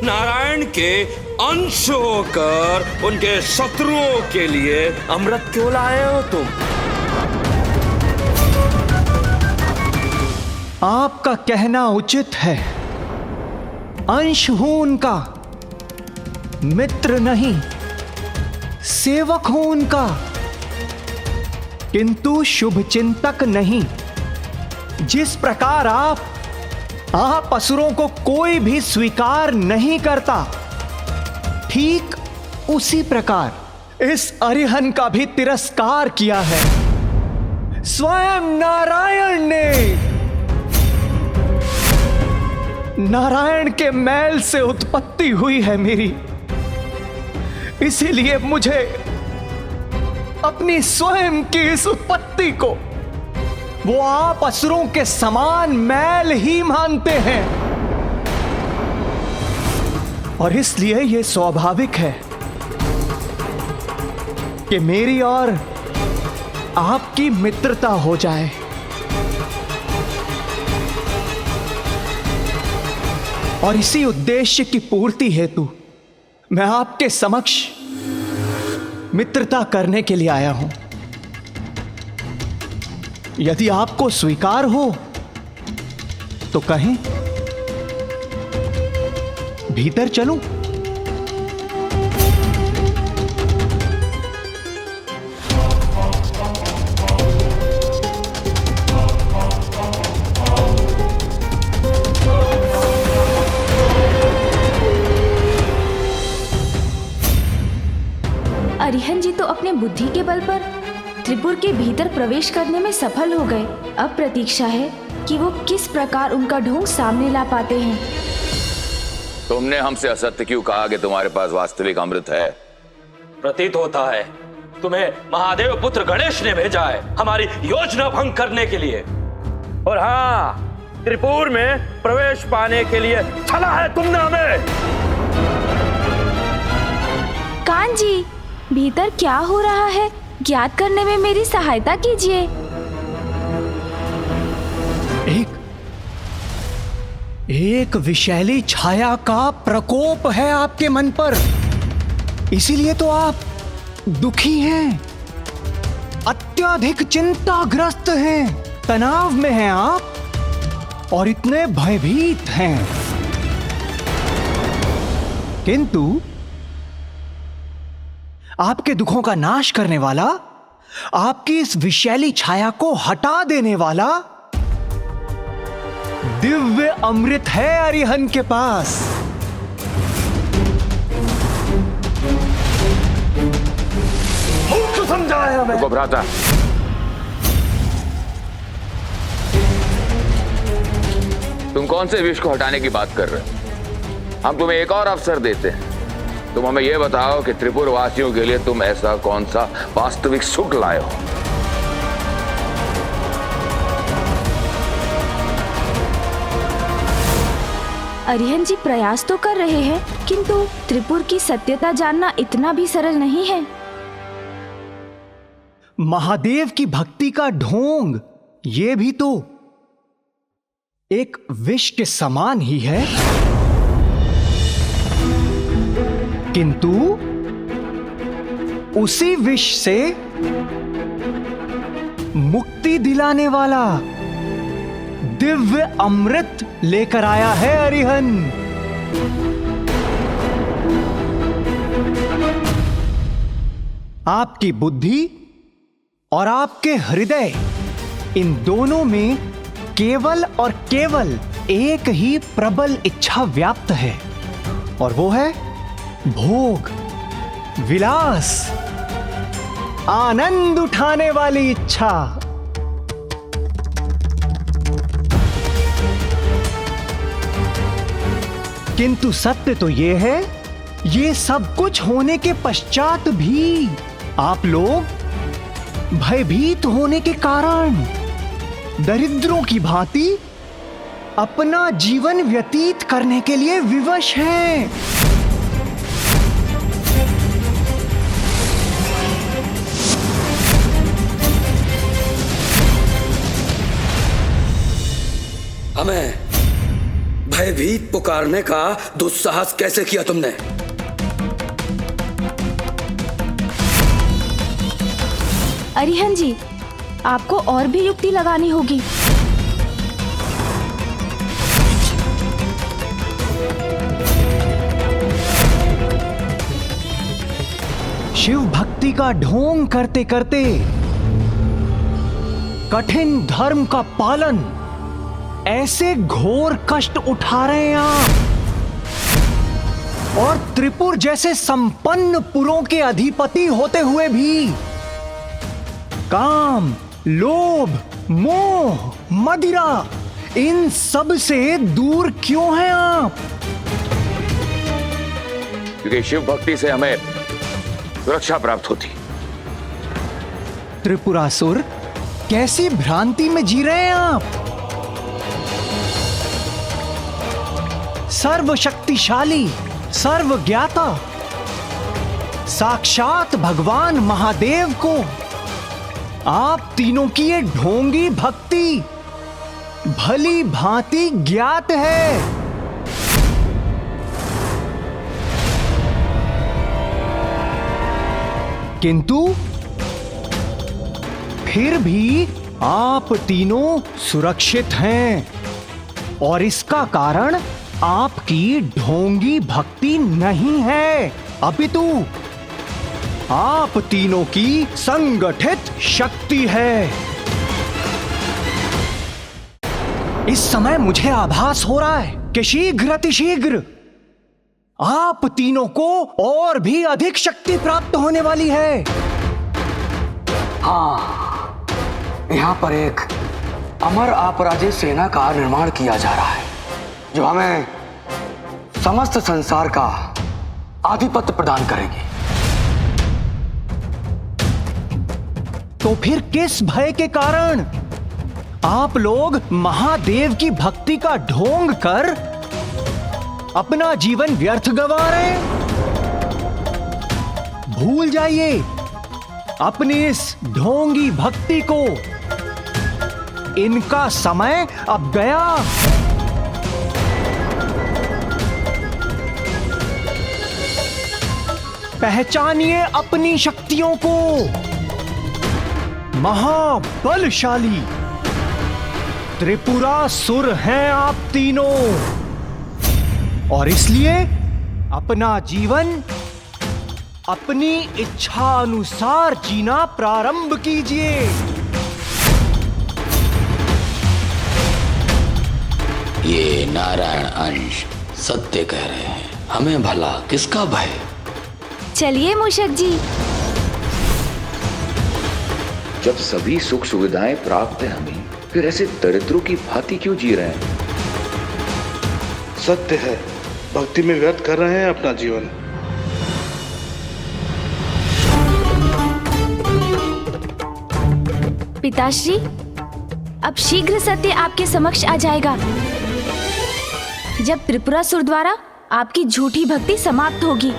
नारायण के अंश होकर उनके शत्रुओं के लिए अमृत क्यों लाए हो तुम? आपका कहना उचित है। अंश हूं उनका, मित्र नहीं। सेवक हूं उनका, किंतु शुभ चिंतक नहीं। जिस प्रकार आप असुरों को कोई भी स्वीकार नहीं करता, ठीक उसी प्रकार इस अरिहंत का भी तिरस्कार किया है स्वयं नारायण ने। नारायण के मैल से उत्पत्ति हुई है मेरी, इसीलिए मुझे अपनी स्वयं की इस उत्पत्ति को वो आप असुरों के समान मैल ही मानते हैं। और इसलिए यह स्वाभाविक है कि मेरी और आपकी मित्रता हो जाए। और इसी उद्देश्य की पूर्ति हेतु मैं आपके समक्ष मित्रता करने के लिए आया हूं। यदि आपको स्वीकार हो तो कहें, भीतर चलूं? अरिहंत जी तो अपने बुद्धि के बल पर त्रिपुर के भीतर प्रवेश करने में सफल हो गए। अब प्रतीक्षा है कि वो किस प्रकार उनका ढोंग सामने ला पाते हैं। तुमने हमसे असत्य क्यों कहा कि तुम्हारे पास वास्तविक अमृत है? प्रतीत होता है तुम्हें महादेव पुत्र गणेश ने भेजा है हमारी योजना भंग करने के लिए। और हाँ, त्रिपुर में प्रवेश पाने के लिए छला है तुमने हमें। कान जी, भीतर क्या हो रहा है ज्ञात करने में मेरी सहायता कीजिए। एक विषैली छाया का प्रकोप है आपके मन पर, इसीलिए तो आप दुखी हैं, अत्यधिक चिंताग्रस्त हैं, तनाव में हैं आप और इतने भयभीत हैं। किंतु आपके दुखों का नाश करने वाला, आपकी इस विषैली छाया को हटा देने वाला दिव्य अमृत है अरिहंत के पास। मूर्ख समझाया हमें। रुको भ्राता, तुम कौन से विष को हटाने की बात कर रहे हो? हम तुम्हें एक और अवसर देते हैं। तुम हमें यह बताओ कि त्रिपुर वासियों के लिए तुम ऐसा कौन सा वास्तविक सुख लाए हो? अरिहंत जी प्रयास तो कर रहे हैं, किंतु त्रिपुर की सत्यता जानना इतना भी सरल नहीं है। महादेव की भक्ति का ढोंग ये भी तो एक विष के समान ही है, किंतु उसी विष से मुक्ति दिलाने वाला दिव्य अमृत लेकर आया है अरिहंत। आपकी बुद्धि और आपके हृदय, इन दोनों में केवल और केवल एक ही प्रबल इच्छा व्याप्त है, और वो है भोग, विलास, आनंद उठाने वाली इच्छा। किंतु सत्य तो यह है, ये सब कुछ होने के पश्चात भी आप लोग भयभीत होने के कारण दरिद्रों की भांति अपना जीवन व्यतीत करने के लिए विवश हैं। हमें भयभीत पुकारने का दुस्साहस कैसे किया तुमने? अरिहंत जी, आपको और भी युक्ति लगानी होगी। शिव भक्त भक्ति का ढोंग करते करते कठिन धर्म का पालन ऐसे घोर कष्ट उठा रहे हैं आप, और त्रिपुर जैसे संपन्न पुरों के अधिपति होते हुए भी काम, लोभ, मोह, मदिरा, इन सब से दूर क्यों हैं आप? क्योंकि शिव भक्ति से हमें सुरक्षा प्राप्त होती। त्रिपुरासुर, कैसी भ्रांति में जी रहे हैं आप? सर्वशक्तिशाली, सर्वज्ञाता, साक्षात भगवान महादेव को आप तीनों की ये ढोंगी भक्ति भली भांति ज्ञात है। किंतु फिर भी आप तीनों सुरक्षित हैं, और इसका कारण आपकी ढोंगी भक्ति नहीं है, अपितु आप तीनों की संगठित शक्ति है। इस समय मुझे आभास हो रहा है कि शीघ्र अतिशीघ्र आप तीनों को और भी अधिक शक्ति प्राप्त होने वाली है। हाँ, यहाँ पर एक अमर अपराजित सेना का निर्माण किया जा रहा है, जो हमें समस्त संसार का आधिपत्य प्रदान करेगी। तो फिर किस भय के कारण आप लोग महादेव की भक्ति का ढोंग कर अपना जीवन व्यर्थ गंवा रहे हैं? भूल जाइए अपनी इस ढोंगी भक्ति को। इनका समय अब गया। पहचानिए अपनी शक्तियों को। महाबलशाली त्रिपुरासुर हैं आप तीनों, और इसलिए अपना जीवन अपनी इच्छा अनुसार जीना प्रारंभ कीजिए। ये नारायण अंश सत्य कह रहे हैं, हमें भला किसका भय। चलिए मूषक जी। जब सभी सुख सुविधाएं प्राप्त है हमें, फिर ऐसे दरिद्रों की भांति क्यों जी रहे हैं? सत्य है, भक्ति में व्यर्थ कर रहे हैं अपना जीवन। पिताश्री, अब शीघ्र सत्य आपके समक्ष आ जाएगा, जब त्रिपुरासुर द्वारा आपकी झूठी भक्ति समाप्त होगी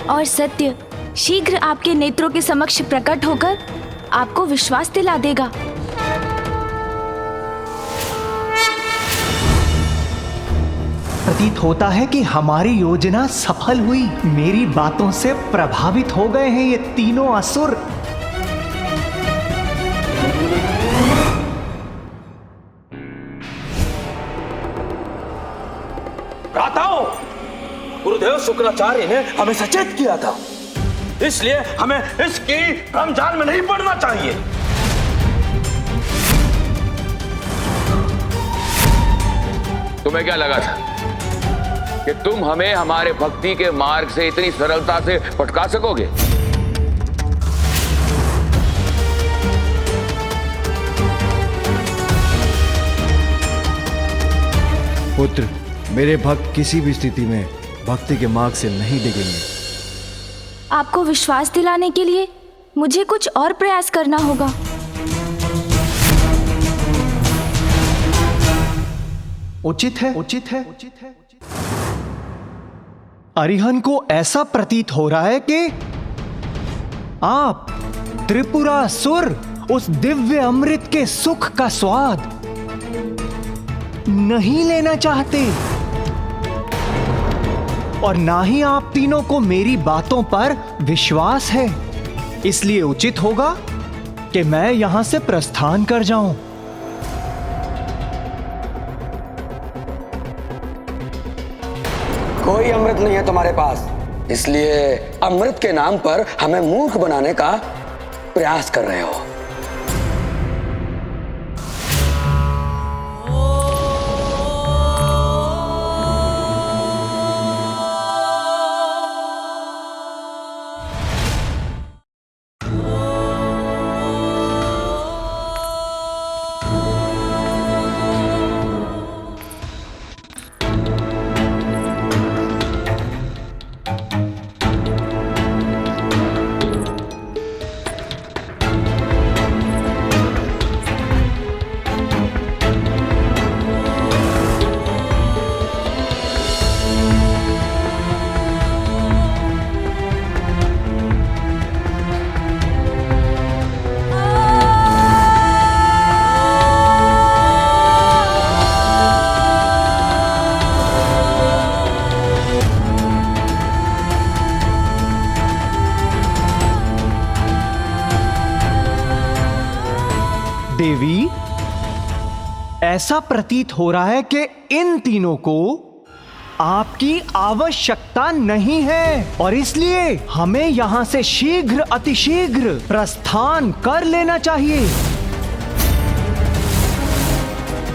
और सत्य शीघ्र आपके नेत्रों के समक्ष प्रकट होकर आपको विश्वास दिला देगा। प्रतीत होता है कि हमारी योजना सफल हुई। मेरी बातों से प्रभावित हो गए हैं ये तीनों असुर। भ्राताओं, गुरुदेव शुक्राचार्य ने हमें सचेत किया था, इसलिए हमें इसकी भ्रमजाल में नहीं पड़ना चाहिए। तुम्हें क्या लगा था कि तुम हमें हमारे भक्ति के मार्ग से इतनी सरलता से भटका सकोगे? पुत्र, मेरे भक्त किसी भी स्थिति में भक्ति के मार्ग से नहीं डिगेंगे। आपको विश्वास दिलाने के लिए मुझे कुछ और प्रयास करना होगा। उचित है, उचित है। अरिहन को ऐसा प्रतीत हो रहा है कि आप त्रिपुरासुर उस दिव्य अमृत के सुख का स्वाद नहीं लेना चाहते, और ना ही आप तीनों को मेरी बातों पर विश्वास है। इसलिए उचित होगा कि मैं यहां से प्रस्थान कर जाऊं। कोई अमृत नहीं है तुम्हारे पास, इसलिए अमृत के नाम पर हमें मूर्ख बनाने का प्रयास कर रहे हो। देवी, ऐसा प्रतीत हो रहा है कि इन तीनों को आपकी आवश्यकता नहीं है और इसलिए हमें यहां से शीघ्र अतिशीघ्र प्रस्थान कर लेना चाहिए।